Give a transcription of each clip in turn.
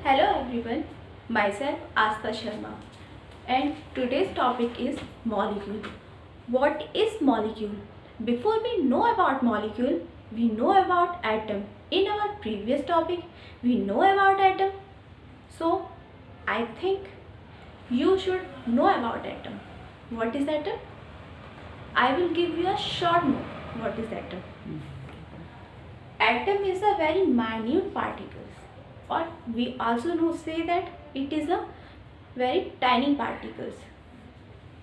Hello everyone, myself Asta Sharma and today's topic is molecule. What is molecule? Before we know about molecule, we know about atom. In our previous topic, we know about atom. So, I think you should know about atom. What is atom? I will give you a short note. What is atom? Atom is a very minute particles, or we also say that it is a very tiny particles.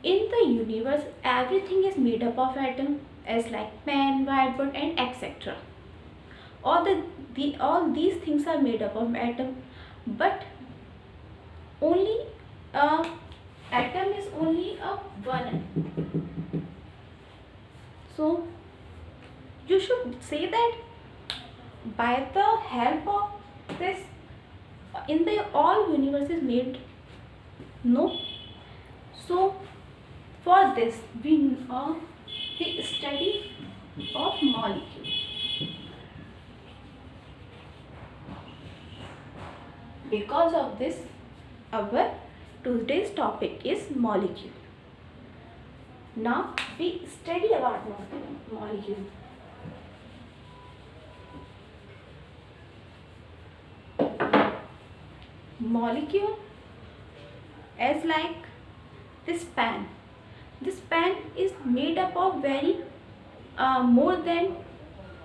In the universe, everything is made up of atom, as like pen, whiteboard, and etc. All these things are made up of atom, but only atom is only a one. So you should say that by the help of this, in the all universe is made. No. So for this we study of molecule. Because of this, our today's topic is molecule. Now we study about molecule. Molecule as like this pen. This pen is made up of very more than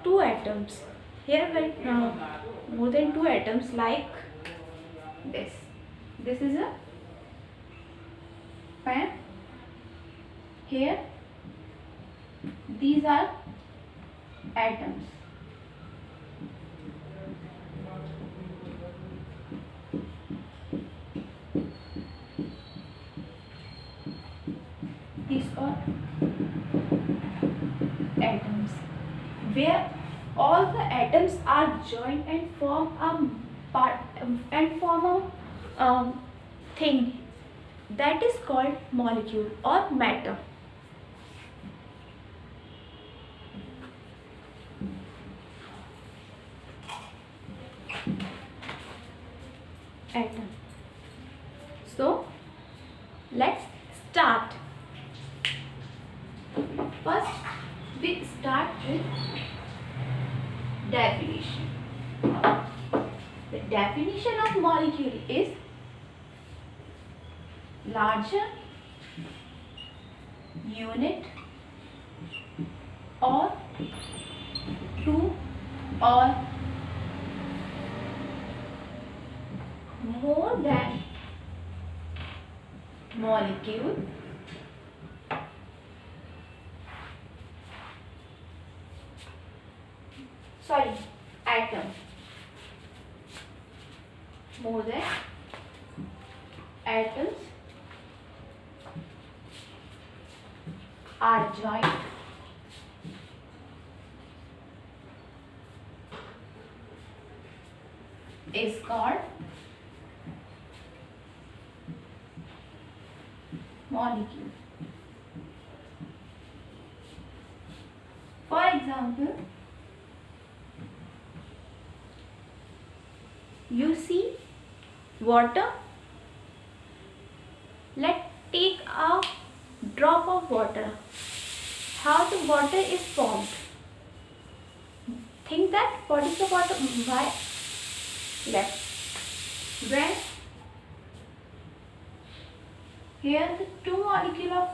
two atoms. Here more than two atoms like this. This is a pen. Here these are atoms. These are atoms, where all the atoms are joined and form a thing that is called molecule or matter. Atom. So let's start. First, we start with definition. The definition of molecule is larger unit or two or more than molecule atom. More than atoms are joined is called molecule. For example, you see water. Let's take a drop of water. How the water is formed? Think that what is the water? Why? Left. When here the two molecules of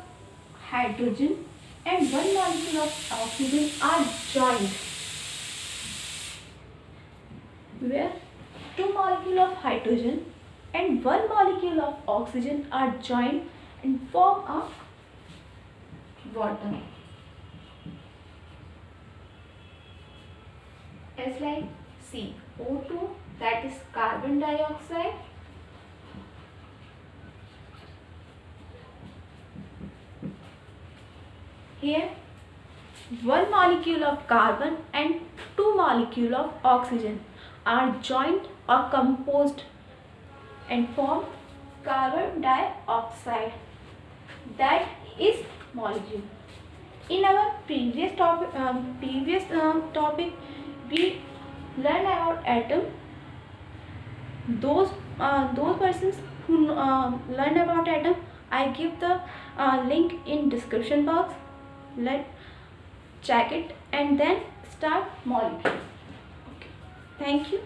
hydrogen and one molecule of oxygen are joined. Where two molecules of hydrogen and one molecule of oxygen are joined and form a water. As like CO2, that is carbon dioxide, here one molecule of carbon and two molecules of oxygen are joined or composed and form carbon dioxide. That is molecule. In our previous topic, we learned about atom. Those those persons who learn about atom, I give the link in description box. Let check it and then start molecule. Okay. Thank you.